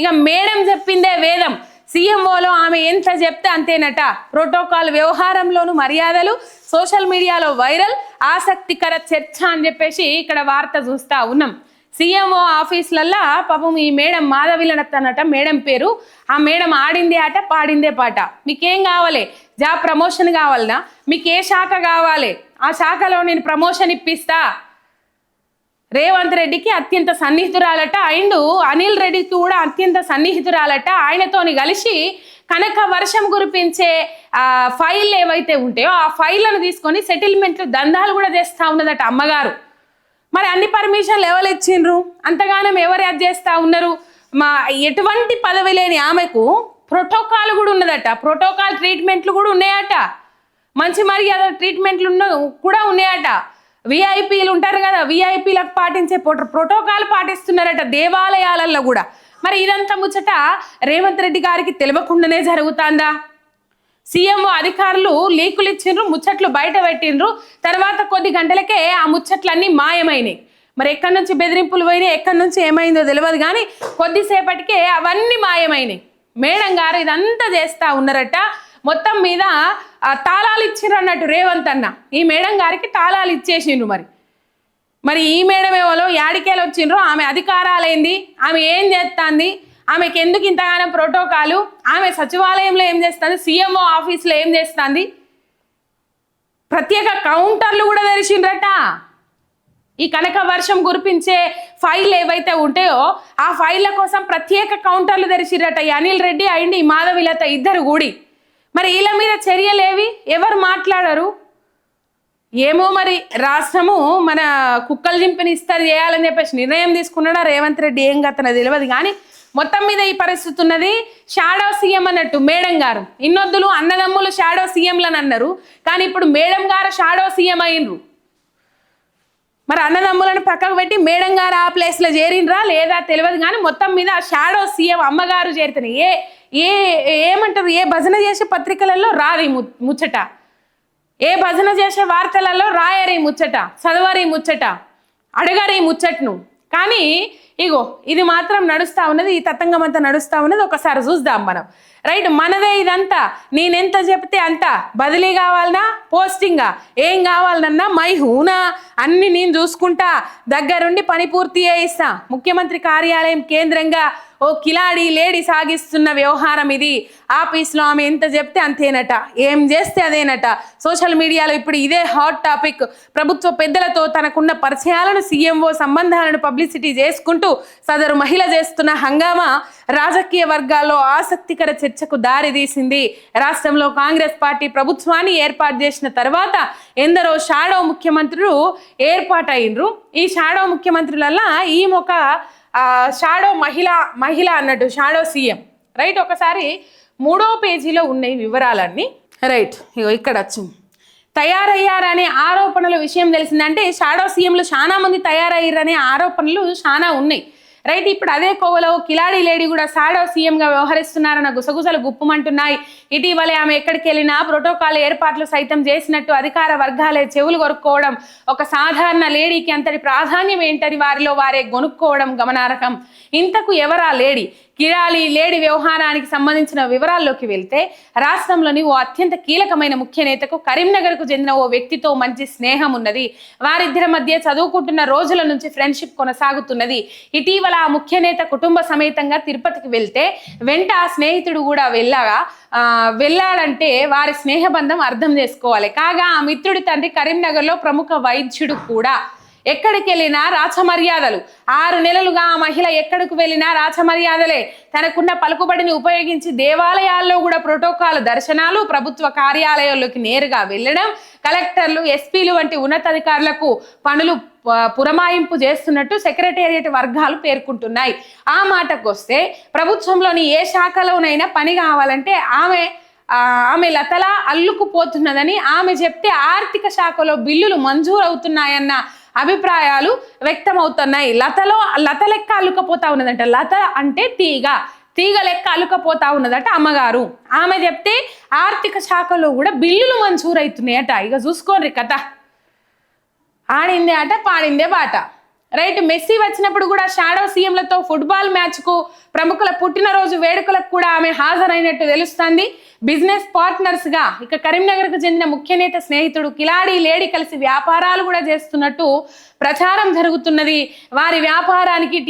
ఇక మేడం చెప్పిందే వేదం. సీఎంఓలో ఆమె ఎంత చెప్తే అంతేనట. ప్రోటోకాల్ వ్యవహారంలోను మర్యాదలు, సోషల్ మీడియాలో వైరల్, ఆసక్తికర చర్చ అని చెప్పేసి ఇక్కడ వార్త చూస్తా ఉన్నాం. సీఎంఓ ఆఫీసులల్లా పాపం ఈ మేడం మాధవిలనత్తనట మేడం పేరు. ఆ మేడం ఆడిందే ఆట పాడిందే పాట. మీకేం కావాలి? జాబ్ ప్రమోషన్ కావాలనా? మీకు ఏ శాఖ కావాలి? ఆ శాఖలో నేను ప్రమోషన్ ఇప్పిస్తా. రేవంత్ రెడ్డికి అత్యంత సన్నిహితురాలట. అండ్ అనిల్ రెడ్డికి కూడా అత్యంత సన్నిహితురాలట. ఆయనతోని కలిసి కనుక వర్షం కురిపించే ఫైల్ ఏవైతే ఉంటాయో ఆ ఫైళ్లను తీసుకొని సెటిల్మెంట్లు దందాలు కూడా చేస్తూ ఉన్నదట అమ్మగారు. మరి అన్ని పర్మిషన్లు ఎవరు ఇచ్చిండ్రు? అంతగానం ఎవరు అది చేస్తూ ఉన్నారు? ఎటువంటి పదవి లేని ఆమెకు ప్రోటోకాల్ కూడా ఉన్నదట. ప్రోటోకాల్ ట్రీట్మెంట్లు కూడా ఉన్నాయట. మంచి మర్యాద ట్రీట్మెంట్లు కూడా ఉన్నాయట. విఐపీలు ఉంటారు కదా, విఐపీలకు పాటించే ప్రోటోకాల్ పాటిస్తున్నారట దేవాలయాలలో కూడా. మరి ఇదంతా ముచ్చట రేవంత్ రెడ్డి గారికి తెలియకుండానే జరుగుతుందా? సీఎంఓ అధికారులు లీకులు ఇచ్చిండ్రు, ముచ్చట్లు బయట పెట్టిండ్రు. తర్వాత కొద్ది గంటలకే ఆ ముచ్చట్లన్నీ మాయమైనాయి. మరి ఎక్కడి నుంచి బెదిరింపులు పోయినాయి, ఎక్కడి నుంచి ఏమైందో తెలియదు కానీ కొద్దిసేపటికే అవన్నీ మాయమైనాయి. మేడం గారు ఇదంతా చేస్తా ఉన్నారట. మొత్తం మీద తాళాలు ఇచ్చిండ్రు అన్నట్టు రేవంత్ అన్న ఈ మేడం గారికి తాళాలు ఇచ్చేసిండ్రు. మరి ఈ మేడం ఎవరో యాడికేలు వచ్చిండ్రో, ఆమె అధికారాలేంది, ఆమె ఏం చేస్తుంది, ఆమెకి ఎందుకు ఇంతగానో ప్రోటోకాలు, ఆమె సచివాలయంలో ఏం చేస్తుంది, సీఎంఓ ఆఫీస్లో ఏం చేస్తుంది, ప్రత్యేక కౌంటర్లు కూడా తెరిచిండ్రట. ఈ కనక వర్షం కురిపించే ఫైల్ ఏవైతే ఉంటాయో ఆ ఫైళ్ళ కోసం ప్రత్యేక కౌంటర్లు తెరిచిరట ఈ అనిల్ రెడ్డి అండ్ ఈ మాధవిలత ఇద్దరు కూడి. మరి వీళ్ళ మీద చర్యలేవి? ఎవరు మాట్లాడరు? ఏమో మరి రాష్ట్రము మన కుక్కలు జింపిని ఇస్తారు చేయాలని చెప్పేసి నిర్ణయం తీసుకున్నాడా రేవంత్ రెడ్డి, ఏం గతన తెలియదు కానీ మొత్తం మీద ఈ పరిస్థితి ఉన్నది. షాడో సీఎం అన్నట్టు మేడం గారు. ఇన్నొద్దులు అన్నదమ్ములు షాడో సీఎంలని అన్నారు, కానీ ఇప్పుడు మేడం గారు షాడో సీఎం అయినరు. మరి అన్నదమ్ములను పక్కకు పెట్టి మేడం గారు ఆ ప్లేస్లో చేరిండ్రా లేదా తెలియదు కానీ మొత్తం మీద షాడో సీఎం అమ్మగారు చేరుతున్నాయి. ఏమంటారు, ఏ భజన చేసే పత్రికలలో రాది ముచ్చట, ఏ భజన చేసే వార్తలలో రాయరి ముచ్చట, చదవరి ముచ్చట, అడగరి ముచ్చట్ను. కానీ ఇగో ఇది మాత్రం నడుస్తూ ఉన్నది, ఈ తతంగం అంతా నడుస్తూ ఉన్నది. ఒకసారి చూద్దాం మనం. రైట్, మనదే ఇదంతా. నేనెంత చెప్తే అంత. బదిలీ కావాలన్నా, పోస్టింగా, ఏం కావాలన్నా మై హూనా, అన్ని నేను చూసుకుంటా, దగ్గరుండి పని పూర్తి చేయిస్తా. ముఖ్యమంత్రి కార్యాలయం కేంద్రంగా ఓ కిలాడి లేడీ సాగిస్తున్న వ్యవహారం ఇది. ఆఫీస్లో ఆమె ఎంత చెప్తే అంతేనట, ఏం చేస్తే అదేనట. సోషల్ మీడియాలో ఇప్పుడు ఇదే హాట్ టాపిక్. ప్రభుత్వ పెద్దలతో తనకున్న పరిచయాలను, సీఎంఓ సంబంధాలను పబ్లిసిటీ చేసుకుంటూ సదరు మహిళ చేస్తున్న హంగామా రాజకీయ వర్గాల్లో ఆసక్తికర చర్చకు దారితీసింది. రాష్ట్రంలో కాంగ్రెస్ పార్టీ ప్రభుత్వాన్ని ఏర్పాటు చేసిన తర్వాత ఎందరో షాడో ముఖ్యమంత్రులు ఏర్పాటైనరు. ఈ షాడో ముఖ్యమంత్రులల్లా ఈమె ఒక షాడో మహిళ అన్నట్టు, షాడో సీఎం. రైట్, ఒకసారి 3వ పేజీలో ఉన్నాయి వివరాలన్నీ. రైట్, ఇక్కడ వచ్చింది. తయారయ్యారనే ఆరోపణల విషయం తెలిసిందంటే షాడో సీఎంలు చాలా మంది తయారయ్యారనే ఆరోపణలు చాలా ఉన్నాయి. రైట్, ఇప్పుడు అదే కోవలో కిలాడి లేడీ కూడా షాడో సీఎంగా వ్యవహరిస్తున్నారన్న గుసగుసలు గుప్పుమంటున్నాయి. ఇటీవలే ఆమె ఎక్కడికి వెళ్ళినా ప్రోటోకాల్ ఏర్పాట్లు సైతం చేసినట్టు అధికార వర్గాలే చెవులు కొరుక్కోవడం, ఒక సాధారణ లేడీకి అంతటి ప్రాధాన్యం ఏంటని వారిలో వారే గొనుక్కోవడం గమనార్హం. ఇంతకు ఎవరా లేడీ? కిలాడి లేడీ వ్యవహారానికి సంబంధించిన వివరాల్లోకి వెళ్తే రాష్ట్రంలోని ఓ అత్యంత కీలకమైన ముఖ్య నేతకు కరీంనగర్కు చెందిన ఓ వ్యక్తితో మంచి స్నేహం ఉన్నది. వారిద్దరి మధ్య చదువుకుంటున్న రోజుల నుంచి ఫ్రెండ్షిప్ కొనసాగుతున్నది. ఇటీవల ఆ ముఖ్య నేత కుటుంబ సమేతంగా తిరుపతికి వెళ్తే వెంట ఆ స్నేహితుడు కూడా వెళ్ళాడంటే వారి స్నేహబంధం అర్థం చేసుకోవాలి. కాగా ఆ మిత్రుడి తండ్రి కరీంనగర్లో ప్రముఖ వైద్యుడు కూడా. ఎక్కడికి వెళ్ళినా రాచమర్యాదలు. 6 నెలలుగా ఆ మహిళ ఎక్కడికి వెళ్ళినా రాచమర్యాదలే. తనకున్న పలుకుబడిని ఉపయోగించి దేవాలయాల్లో కూడా ప్రోటోకాల్ దర్శనాలు, ప్రభుత్వ కార్యాలయాల్లోకి నేరుగా వెళ్ళడం, కలెక్టర్లు, ఎస్పీలు వంటి ఉన్నతాధికారులకు పనులు పురమాయింపు చేస్తున్నట్టు సెక్రటేరియట్ వర్గాలు పేర్కొంటున్నాయి. ఆ మాటకు వస్తే ప్రభుత్వంలోని ఏ శాఖలోనైనా పని కావాలంటే ఆమె లతలా అల్లుకుపోతున్నదని ఆమె చెప్తే ఆర్థిక శాఖలో బిల్లులు మంజూరు అవుతున్నాయన్న అభిప్రాయాలు వ్యక్తమవుతున్నాయి. లత లెక్క అల్లుకపోతా ఉన్నదంట. లత అంటే తీగ లెక్క అల్లుకపోతా ఉన్నదట అమ్మగారు. ఆమె చెప్తే ఆర్థిక శాఖలో కూడా బిల్లులు మంజూరు అవుతున్నాయట. ఇక చూసుకోండి కథ. ఆడిందే ఆట, పాడిందే బాట. రైట్. మెస్సీ వచ్చినప్పుడు కూడా షాడో సీఎంలతో ఫుట్బాల్ మ్యాచ్కు, ప్రముఖుల పుట్టినరోజు వేడుకలకు కూడా ఆమె హాజరైనట్టు తెలుస్తుంది. బిజినెస్ పార్ట్నర్స్ గా ఇక కరీంనగర్కు చెందిన ముఖ్య నేత స్నేహితుడు కిలాడి లేడీ కలిసి వ్యాపారాలు కూడా చేస్తున్నట్టు ప్రచారం జరుగుతున్నది. వారి వ్యాపారానికి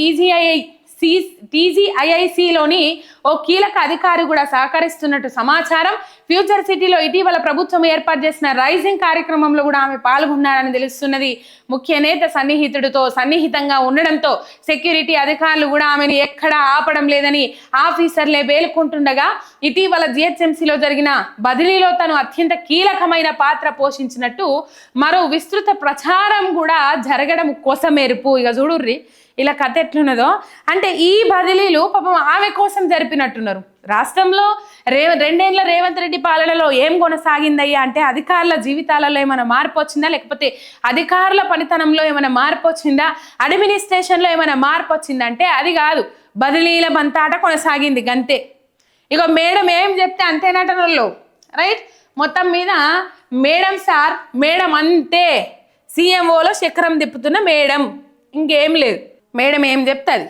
టీజీఐఐసిలోని ఓ కీలక అధికారి కూడా సహకరిస్తున్నట్టు సమాచారం. ఫ్యూచర్ సిటీలో ఇటీవల ప్రభుత్వం ఏర్పాటు చేసిన రైజింగ్ కార్యక్రమంలో కూడా ఆమె పాల్గొన్నారని తెలుస్తున్నది. ముఖ్య నేత సన్నిహితుడితో సన్నిహితంగా ఉండడంతో సెక్యూరిటీ అధికారులు కూడా ఆమెను ఎక్కడా ఆపడం లేదని ఆఫీసర్లే వేలుకుంటుండగా, ఇటీవల జిహెచ్ఎంసీలో జరిగిన బదిలీలో తను అత్యంత కీలకమైన పాత్ర పోషించినట్టు మరో విస్తృత ప్రచారం కూడా జరగడం కొసమెరుపు. ఇక చూడుర్రి ఇలా కథ ఎట్లున్నదో. అంటే ఈ బదిలీలు పాపం ఆమె కోసం జరిపినట్టున్నారు. రాష్ట్రంలో రెండేళ్ల రేవంత్ రెడ్డి పాలనలో ఏం కొనసాగిందయ్యా అంటే అధికారుల జీవితాలలో ఏమైనా మార్పు వచ్చిందా, లేకపోతే అధికారుల పనితనంలో ఏమైనా మార్పు వచ్చిందా, అడ్మినిస్ట్రేషన్లో ఏమైనా మార్పు వచ్చిందంటే అది కాదు. బదిలీల బంతాట కొనసాగింది గంతే. ఇక మేడం ఏం చెప్తే అంతేనట వాళ్ళు. రైట్. మొత్తం మీద మేడం సార్ మేడం అంతే. సీఎంఓలో చక్రం తిప్పుతున్న మేడం, ఇంకేం లేదు. మేడం ఏం చెప్తుంది.